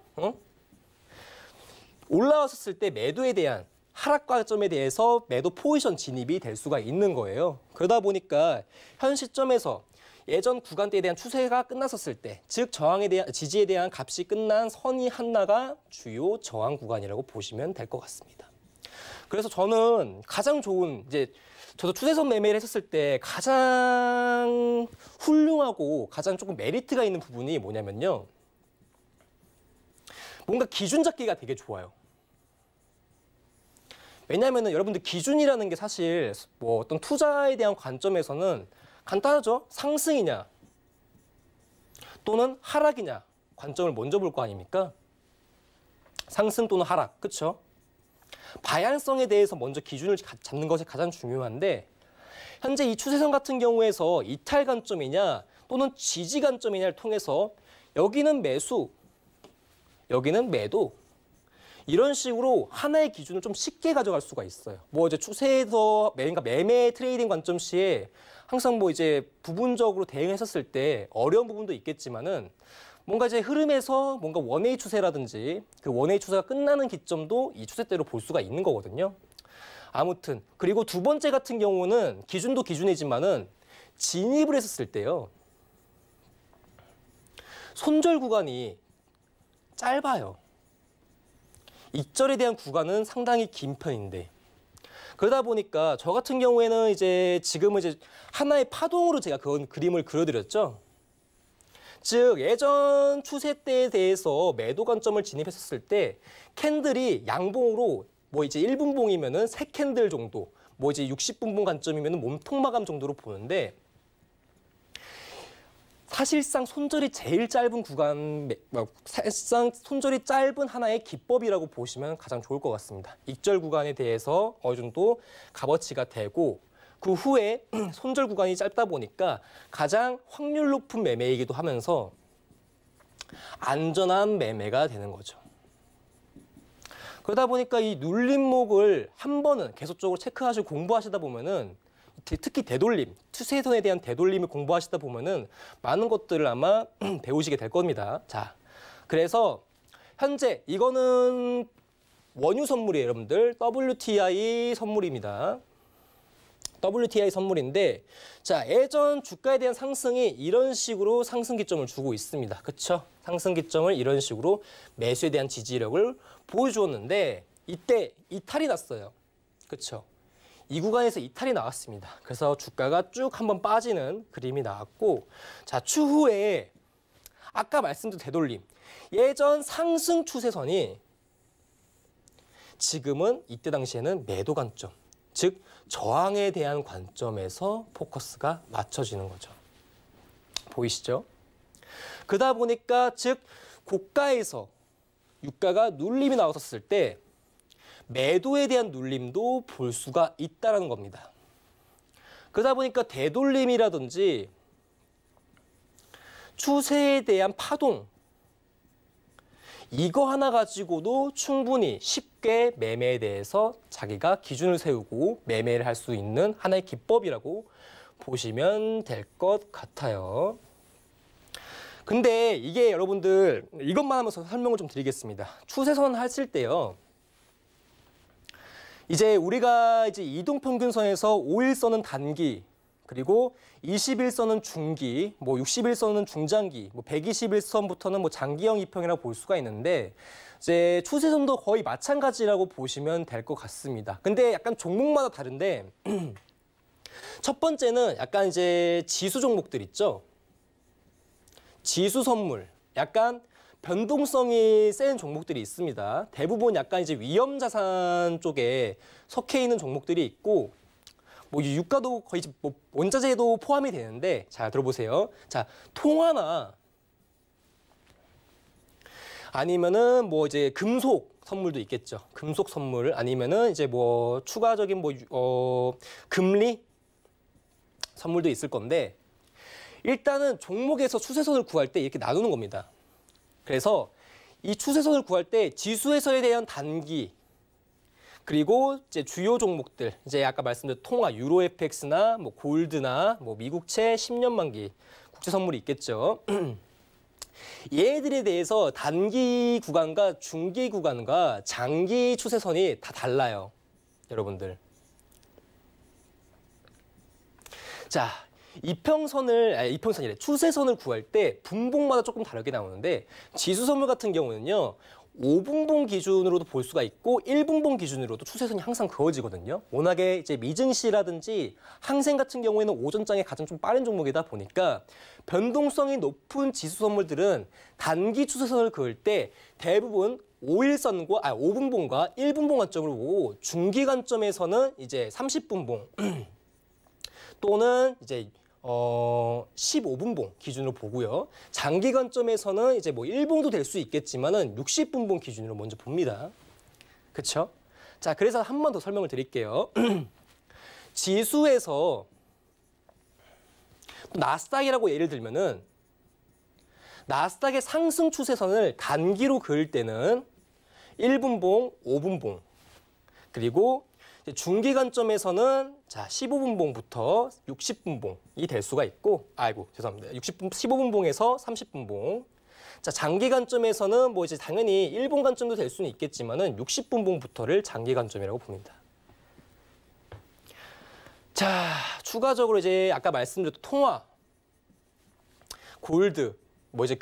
올라왔을 때 매도에 대한 하락 관점에 대해서 매도 포지션 진입이 될 수가 있는 거예요. 그러다 보니까 현 시점에서 예전 구간대에 대한 추세가 끝났었을 때, 즉 저항에 대한 지지에 대한 값이 끝난 선이 하나가 주요 저항 구간이라고 보시면 될 것 같습니다. 그래서 저는 가장 좋은 저도 추세선 매매를 했었을 때 가장 훌륭하고 가장 조금 메리트가 있는 부분이 뭐냐면요. 뭔가 기준 잡기가 되게 좋아요. 왜냐하면 여러분들 기준이라는 게 사실 뭐 어떤 투자에 대한 관점에서는 간단하죠. 상승이냐 또는 하락이냐 관점을 먼저 볼 거 아닙니까? 상승 또는 하락, 그렇죠? 방향성에 대해서 먼저 기준을 잡는 것이 가장 중요한데 현재 이 추세선 같은 경우에서 이탈 관점이냐 또는 지지 관점이냐를 통해서 여기는 매수, 여기는 매도 이런 식으로 하나의 기준을 좀 쉽게 가져갈 수가 있어요. 뭐 이제 추세에서 그러니까 매매 트레이딩 관점 시에 항상 뭐 이제 부분적으로 대응했었을 때 어려운 부분도 있겠지만은 뭔가 이제 흐름에서 뭔가 원웨이 추세라든지 그 원웨이 추세가 끝나는 기점도 이 추세대로 볼 수가 있는 거거든요. 아무튼 그리고 두 번째 같은 경우는 기준도 기준이지만은 진입을 했었을 때요. 손절 구간이 짧아요. 익절에 대한 구간은 상당히 긴 편인데 그러다 보니까 저 같은 경우에는 지금은 하나의 파동으로 제가 그림을 그려드렸죠. 즉 예전 추세대에 대해서 매도 관점을 진입했었을 때 캔들이 양봉으로 뭐 이제 1분봉이면은 3캔들 정도, 뭐 이제 60분봉 관점이면은 몸통 마감 정도로 보는데 사실상 손절이 제일 짧은 구간, 사실상 손절이 짧은 하나의 기법이라고 보시면 가장 좋을 것 같습니다. 익절 구간에 대해서 어느 정도 값어치가 되고 그 후에 손절 구간이 짧다 보니까 가장 확률 높은 매매이기도 하면서 안전한 매매가 되는 거죠. 그러다 보니까 이 눌림목을 한 번은 계속적으로 체크하시고 공부하시다 보면은 특히 되돌림, 추세선에 대한 되돌림을 공부하시다 보면은 많은 것들을 아마 배우시게 될 겁니다. 자, 그래서 현재 이거는 원유 선물이에요, 여러분들. WTI 선물입니다. WTI 선물인데, 자, 예전 주가에 대한 상승이 이런 식으로 상승 기점을 주고 있습니다. 그렇죠? 상승 기점을 이런 식으로 매수에 대한 지지력을 보여주었는데 이때 이탈이 났어요. 그렇죠? 이 구간에서 이탈이 나왔습니다. 그래서 주가가 쭉 한번 빠지는 그림이 나왔고, 자, 추후에 아까 말씀드린 되돌림, 예전 상승 추세선이 지금은 이때 당시에는 매도 관점, 즉 저항에 대한 관점에서 포커스가 맞춰지는 거죠. 보이시죠? 그러다 보니까 즉 고가에서 유가가 눌림이 나왔었을 때 매도에 대한 눌림도 볼 수가 있다는 겁니다. 그러다 보니까 되돌림이라든지 추세에 대한 파동, 이거 하나 가지고도 충분히 쉽게 매매에 대해서 자기가 기준을 세우고 매매를 할 수 있는 하나의 기법이라고 보시면 될 것 같아요. 근데 이게 여러분들 이것만 하면서 설명을 좀 드리겠습니다. 추세선 하실 때요. 이제 우리가 이제 이동평균선에서 5일선은 단기, 그리고 21선은 중기, 뭐 61선은 중장기, 뭐 121선부터는 뭐 장기형 이평이라고 볼 수가 있는데 이제 추세선도 거의 마찬가지라고 보시면 될 것 같습니다. 근데 약간 종목마다 다른데 첫 번째는 약간 이제 지수 종목들 있죠. 지수 선물, 약간 변동성이 센 종목들이 있습니다. 대부분 약간 이제 위험 자산 쪽에 속해 있는 종목들이 있고, 뭐 유가도 거의 뭐 원자재도 포함이 되는데, 자 들어보세요. 자 통화나 아니면은 뭐 이제 금속 선물도 있겠죠. 금속 선물 아니면은 이제 뭐 추가적인 뭐 금리 선물도 있을 건데. 일단은 종목에서 추세선을 구할 때 이렇게 나누는 겁니다. 그래서 이 추세선을 구할 때 지수에서에 대한 단기, 그리고 이제 주요 종목들, 이제 아까 말씀드린 통화, 유로 FX나 뭐 골드나 뭐 미국채 10년 만기 국제 선물이 있겠죠. 얘들에 대해서 단기 구간과 중기 구간과 장기 추세선이 다 달라요, 여러분들. 자. 이평선이래. 추세선을 구할 때 분봉마다 조금 다르게 나오는데 지수 선물 같은 경우는요. 5분봉 기준으로도 볼 수가 있고 1분봉 기준으로도 추세선이 항상 그어지거든요. 워낙에 이제 미증시라든지 항생 같은 경우에는 오전장에 가장 좀 빠른 종목이다 보니까 변동성이 높은 지수 선물들은 단기 추세선을 그을 때 대부분 5분봉과 1분봉 관점으로 보고 중기 관점에서는 이제 30분봉 또는 이제 15분봉 기준으로 보고요. 장기 관점에서는 이제 뭐 1봉도 될 수 있겠지만은 60분봉 기준으로 먼저 봅니다. 그렇죠? 자, 그래서 한 번 더 설명을 드릴게요. 지수에서 나스닥이라고 예를 들면은 나스닥의 상승 추세선을 단기로 그을 때는 1분봉, 5분봉, 그리고 중기 관점에서는 자 15분봉부터 60분봉이 될 수가 있고, 죄송합니다. 15분봉에서 30분봉. 자 장기 관점에서는 뭐 이제 당연히 1분 관점도 될 수는 있겠지만은 60분봉부터를 장기 관점이라고 봅니다. 자 추가적으로 이제 아까 말씀드렸던 통화, 골드, 뭐 이제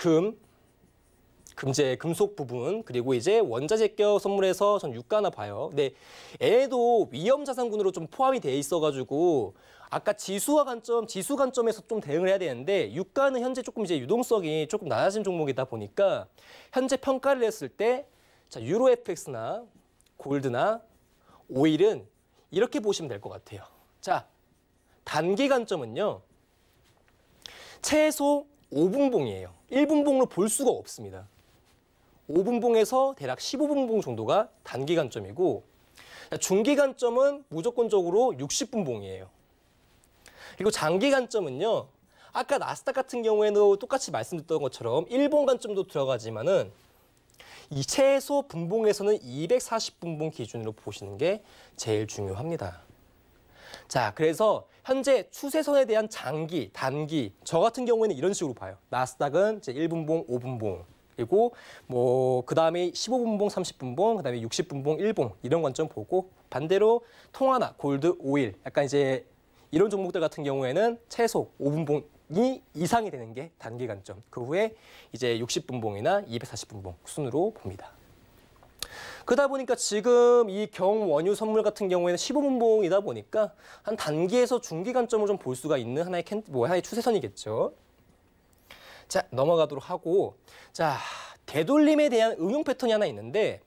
금속 부분, 그리고 이제 원자재격 선물에서 전 유가나 봐요. 근데 얘도 위험 자산군으로 좀 포함이 돼 있어가지고 아까 지수 관점에서 좀 대응을 해야 되는데 유가는 현재 조금 이제 유동성이 조금 낮아진 종목이다 보니까 현재 평가를 했을 때 자 유로 FX나 골드나 오일은 이렇게 보시면 될 것 같아요. 자 단기 관점은요 최소 5분봉이에요. 1분봉으로 볼 수가 없습니다. 5분봉에서 대략 15분봉 정도가 단기 관점이고 중기 관점은 무조건적으로 60분봉이에요. 그리고 장기 관점은요. 아까 나스닥 같은 경우에는 똑같이 말씀드렸던 것처럼 1분 관점도 들어가지만은 이 최소 분봉에서는 240분봉 기준으로 보시는 게 제일 중요합니다. 자, 그래서 현재 추세선에 대한 장기, 단기, 저 같은 경우에는 이런 식으로 봐요. 나스닥은 이제 1분봉, 5분봉. 그리고 뭐 그다음에 15분봉, 30분봉, 그다음에 60분봉, 1봉 이런 관점 보고 반대로 통화나 골드, 오일 약간 이제 이런 종목들 같은 경우에는 최소 5분봉이 이상이 되는 게 단기 관점. 그 후에 이제 60분봉이나 240분봉 순으로 봅니다. 그러다 보니까 지금 이 경원유 선물 같은 경우에는 15분봉이다 보니까 한 단기에서 중기 관점을 좀 볼 수가 있는 하나의 추세선이겠죠. 자, 넘어가도록 하고, 자, 되돌림에 대한 응용 패턴이 하나 있는데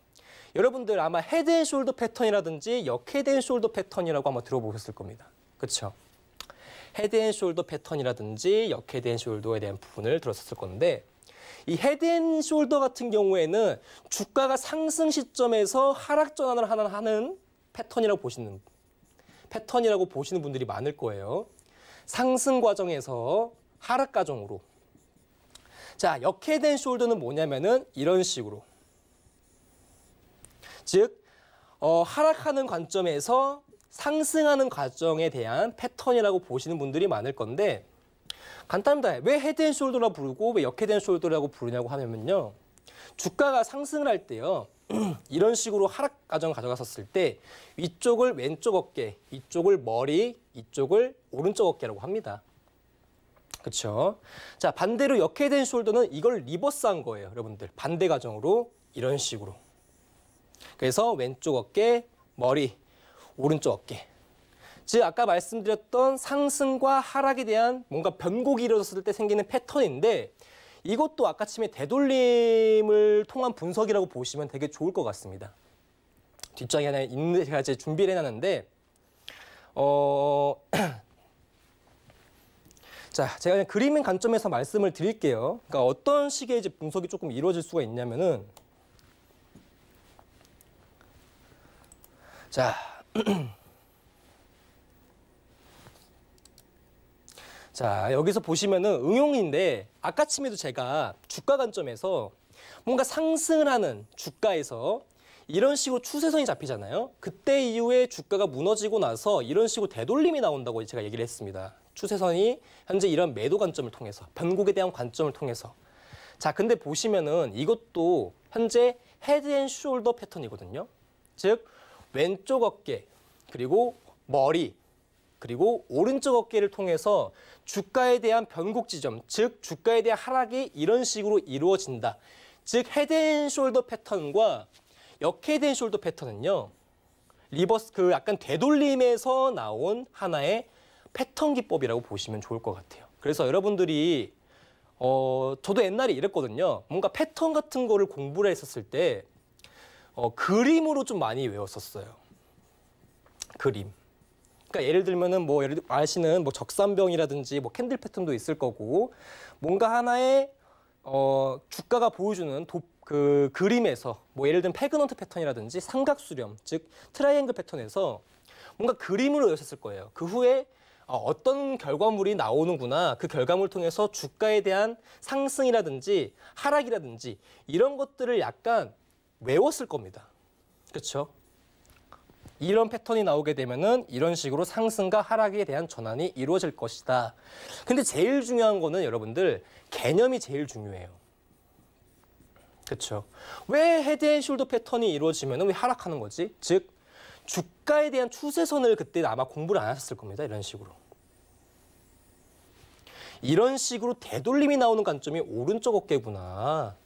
여러분들 아마 헤드앤숄더 패턴이라든지 역헤드앤숄더 패턴이라고 아마 들어보셨을 겁니다. 그렇죠? 헤드앤숄더 패턴이라든지 역헤드앤숄더에 대한 부분을 들었었을 건데 이 헤드앤숄더 같은 경우에는 주가가 상승 시점에서 하락 전환을 하는 패턴이라고 보시는 분들이 많을 거예요. 상승 과정에서 하락 과정으로. 자, 역헤드앤숄더는 뭐냐면은 이런 식으로. 즉, 하락하는 관점에서 상승하는 과정에 대한 패턴이라고 보시는 분들이 많을 건데, 간단합니다. 왜 헤드앤숄더라고 부르고 왜 역헤드앤숄더라고 부르냐고 하면요. 주가가 상승을 할 때요. 이런 식으로 하락 과정 가져갔었을 때 위쪽을 왼쪽 어깨, 이쪽을 머리, 이쪽을 오른쪽 어깨라고 합니다. 그렇죠? 자, 반대로 역헤드앤숄더는 이걸 리버스한 거예요, 여러분들. 반대 과정으로 이런 식으로. 그래서 왼쪽 어깨, 머리, 오른쪽 어깨. 즉 아까 말씀드렸던 상승과 하락에 대한 뭔가 변곡이 이루어졌을 때 생기는 패턴인데 이것도 아까침에 되돌림을 통한 분석이라고 보시면 되게 좋을 것 같습니다. 뒷장에 하나 있는 제가 이제 준비를 해놨는데 자, 제가 그냥 그림의 관점에서 말씀을 드릴게요. 그러니까 어떤 식의 이제 분석이 조금 이루어질 수가 있냐면은 자. 자, 여기서 보시면은 응용인데 아까침에도 제가 주가 관점에서 뭔가 상승을 하는 주가에서 이런 식으로 추세선이 잡히잖아요. 그때 이후에 주가가 무너지고 나서 이런 식으로 되돌림이 나온다고 제가 얘기를 했습니다. 추세선이 현재 이런 매도 관점을 통해서, 변곡에 대한 관점을 통해서. 자, 근데 보시면은 이것도 현재 헤드앤숄더 패턴이거든요. 즉, 왼쪽 어깨, 그리고 머리, 그리고 오른쪽 어깨를 통해서 주가에 대한 변곡 지점, 즉 주가에 대한 하락이 이런 식으로 이루어진다. 즉 헤드앤숄더 패턴과 역헤드앤숄더 패턴은요. 리버스 그 약간 되돌림에서 나온 하나의 패턴 기법이라고 보시면 좋을 것 같아요. 그래서 여러분들이 저도 옛날에 이랬거든요. 뭔가 패턴 같은 거를 공부를 했었을 때 그림으로 좀 많이 외웠었어요. 그림. 그러니까 예를 들면은 뭐 예를 아시는 뭐 적산병이라든지 뭐 캔들 패턴도 있을 거고 뭔가 하나의 주가가 보여주는 그 그림에서 뭐 예를 들면 페그넌트 패턴이라든지 삼각수렴 즉 트라이앵글 패턴에서 뭔가 그림으로 외우셨을 거예요. 그 후에 어떤 결과물이 나오는구나. 그 결과물을 통해서 주가에 대한 상승이라든지 하락이라든지 이런 것들을 약간 외웠을 겁니다. 그렇죠? 이런 패턴이 나오게 되면은 이런 식으로 상승과 하락에 대한 전환이 이루어질 것이다. 근데 제일 중요한 거는 여러분들 개념이 제일 중요해요. 그렇죠? 왜 헤드앤숄더 패턴이 이루어지면은 왜 하락하는 거지? 즉 주가에 대한 추세선을 그때 아마 공부를 안 하셨을 겁니다. 이런 식으로. 이런 식으로 되돌림이 나오는 관점이 오른쪽 어깨구나.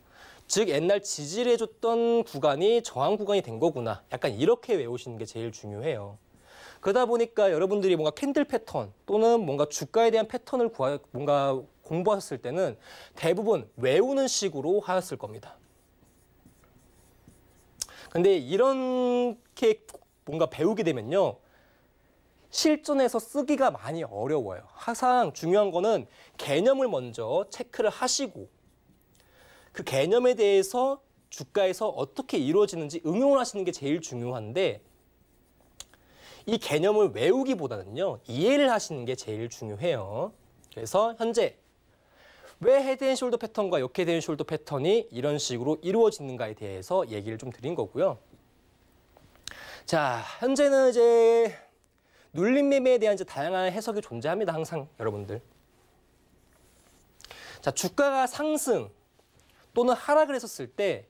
즉 옛날 지지를 해줬던 구간이 저항 구간이 된 거구나. 약간 이렇게 외우시는 게 제일 중요해요. 그러다 보니까 여러분들이 뭔가 캔들 패턴 또는 뭔가 주가에 대한 패턴을 뭔가 공부하셨을 때는 대부분 외우는 식으로 하였을 겁니다. 근데 이렇게 뭔가 배우게 되면요. 실전에서 쓰기가 많이 어려워요. 항상 중요한 거는 개념을 먼저 체크를 하시고 그 개념에 대해서 주가에서 어떻게 이루어지는지 응용을 하시는 게 제일 중요한데 이 개념을 외우기보다는요. 이해를 하시는 게 제일 중요해요. 그래서 현재 왜 헤드앤숄더 패턴과 역헤드앤숄더 패턴이 이런 식으로 이루어지는가에 대해서 얘기를 좀 드린 거고요. 자, 현재는 이제 눌림 매매에 대한 이제 다양한 해석이 존재합니다. 항상 여러분들. 자, 주가가 상승 또는 하락을 했었을 때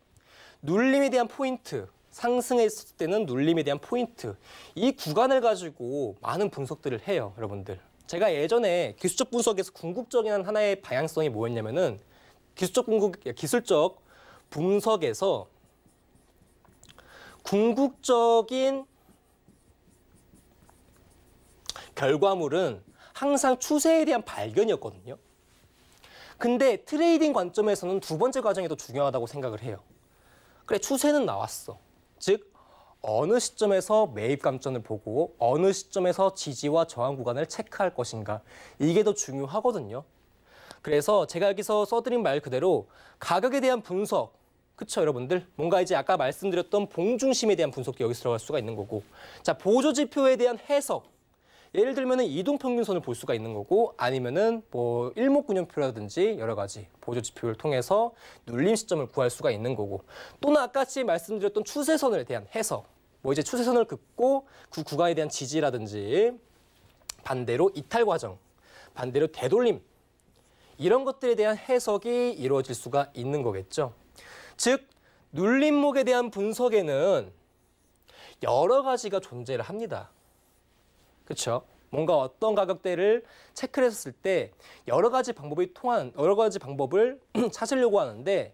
눌림에 대한 포인트, 상승했을 때는 눌림에 대한 포인트, 이 구간을 가지고 많은 분석들을 해요, 여러분들. 제가 예전에 기술적 분석에서 궁극적인 하나의 방향성이 뭐였냐면은 기술적 분석에서 궁극적인 결과물은 항상 추세에 대한 발견이었거든요. 근데 트레이딩 관점에서는 두 번째 과정이 더 중요하다고 생각을 해요. 그래, 추세는 나왔어. 즉, 어느 시점에서 매입 감점을 보고 어느 시점에서 지지와 저항 구간을 체크할 것인가. 이게 더 중요하거든요. 그래서 제가 여기서 써드린 말 그대로 가격에 대한 분석, 그쵸 여러분들? 뭔가 이제 아까 말씀드렸던 봉중심에 대한 분석도 여기서 들어갈 수가 있는 거고, 자 보조지표에 대한 해석, 예를 들면은 이동평균선을 볼 수가 있는 거고, 아니면은 뭐 일목균형표라든지 여러 가지 보조지표를 통해서 눌림 시점을 구할 수가 있는 거고, 또는 아까같이 말씀드렸던 추세선에 대한 해석, 뭐 이제 추세선을 긋고 그 구간에 대한 지지라든지 반대로 이탈 과정, 반대로 되돌림, 이런 것들에 대한 해석이 이루어질 수가 있는 거겠죠. 즉 눌림목에 대한 분석에는 여러 가지가 존재를 합니다. 그렇죠? 뭔가 어떤 가격대를 체크를 했을 때 여러 가지 방법을 찾으려고 하는데,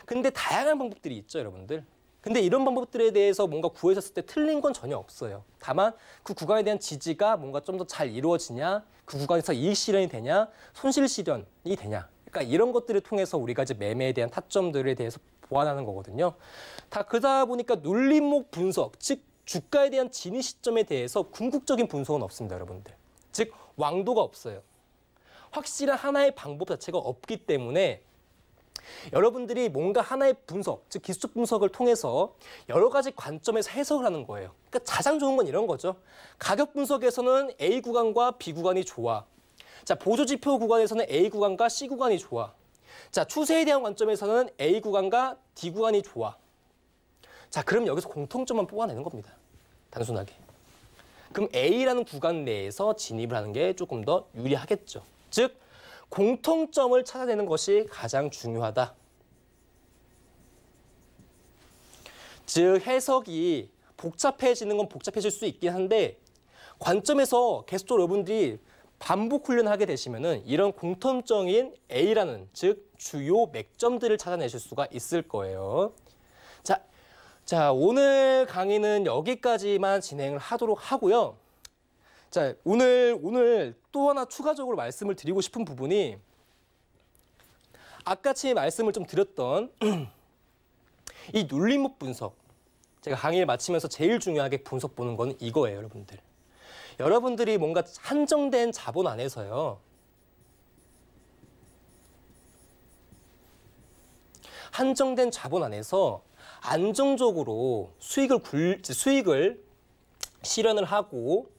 근데 다양한 방법들이 있죠, 여러분들. 근데 이런 방법들에 대해서 뭔가 구해졌을 때 틀린 건 전혀 없어요. 다만 그 구간에 대한 지지가 뭔가 좀 더 잘 이루어지냐, 그 구간에서 이익 실현이 되냐, 손실 실현이 되냐. 그러니까 이런 것들을 통해서 우리가 이제 매매에 대한 타점들에 대해서 보완하는 거거든요. 다 그러다 보니까 눌림목 분석, 즉 주가에 대한 진입 시점에 대해서 궁극적인 분석은 없습니다, 여러분들. 즉 왕도가 없어요. 확실한 하나의 방법 자체가 없기 때문에 여러분들이 뭔가 하나의 분석, 즉 기술적 분석을 통해서 여러 가지 관점에서 해석을 하는 거예요. 그러니까 가장 좋은 건 이런 거죠. 가격 분석에서는 A 구간과 B 구간이 좋아. 자, 보조지표 구간에서는 A 구간과 C 구간이 좋아. 자, 추세에 대한 관점에서는 A 구간과 D 구간이 좋아. 자, 그럼 여기서 공통점만 뽑아내는 겁니다. 단순하게. 그럼 A라는 구간 내에서 진입을 하는 게 조금 더 유리하겠죠. 즉, 공통점을 찾아내는 것이 가장 중요하다. 즉, 해석이 복잡해지는 건 복잡해질 수 있긴 한데, 관점에서 계속적으로 여러분들이 반복 훈련하게 되시면은 이런 공통점인 A라는, 즉 주요 맥점들을 찾아내실 수가 있을 거예요. 자, 오늘 강의는 여기까지만 진행을 하도록 하고요. 자, 오늘 또 하나 추가적으로 말씀을 드리고 싶은 부분이, 아까치 말씀을 좀 드렸던 이 눌림목 분석, 제가 강의를 마치면서 제일 중요하게 분석 보는 건 이거예요, 여러분들. 여러분들이 뭔가 한정된 자본 안에서요, 한정된 자본 안에서 안정적으로 수익을 실현을 하고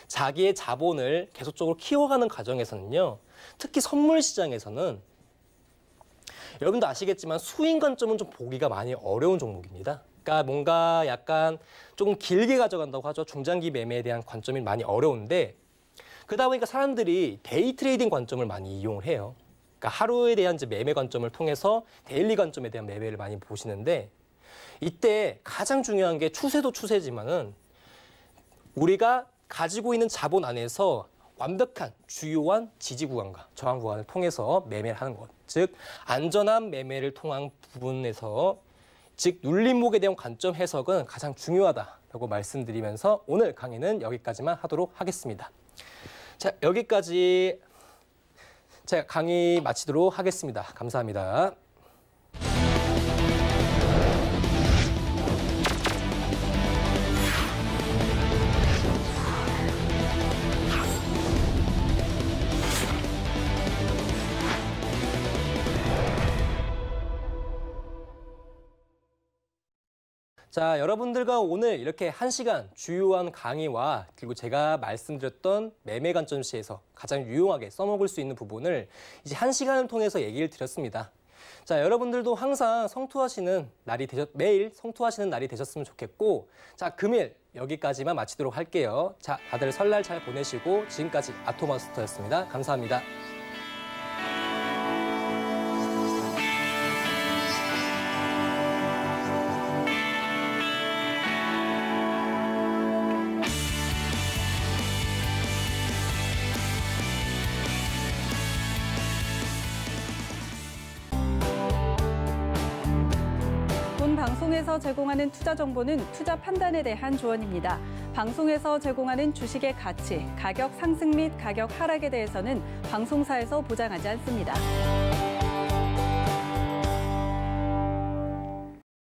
자기의 자본을 계속적으로 키워가는 과정에서는요, 특히 선물 시장에서는 여러분도 아시겠지만 수익 관점은 좀 보기가 많이 어려운 종목입니다. 그러니까 뭔가 약간 조금 길게 가져간다고 하죠. 중장기 매매에 대한 관점이 많이 어려운데, 그러다 보니까 사람들이 데이 트레이딩 관점을 많이 이용을 해요. 그러니까 하루에 대한 이제 매매 관점을 통해서 데일리 관점에 대한 매매를 많이 보시는데, 이때 가장 중요한 게 추세도 추세지만은 우리가 가지고 있는 자본 안에서 완벽한 주요한 지지 구간과 저항 구간을 통해서 매매를 하는 것. 즉 안전한 매매를 통한 부분에서, 즉 눌림목에 대한 관점 해석은 가장 중요하다라고 말씀드리면서 오늘 강의는 여기까지만 하도록 하겠습니다. 자, 여기까지 제가 강의 마치도록 하겠습니다. 감사합니다. 자, 여러분들과 오늘 이렇게 1시간 주요한 강의와 그리고 제가 말씀드렸던 매매 관점 시에서 가장 유용하게 써먹을 수 있는 부분을 이제 1시간을 통해서 얘기를 드렸습니다. 자, 여러분들도 항상 매일 성투하시는 날이 되셨으면 좋겠고, 자, 금일 여기까지만 마치도록 할게요. 자, 다들 설날 잘 보내시고 지금까지 아토마스터였습니다. 감사합니다. 방송에서 제공하는 투자 정보는 투자 판단에 대한 조언입니다. 방송에서 제공하는 주식의 가치, 가격 상승 및 가격 하락에 대해서는 방송사에서 보장하지 않습니다.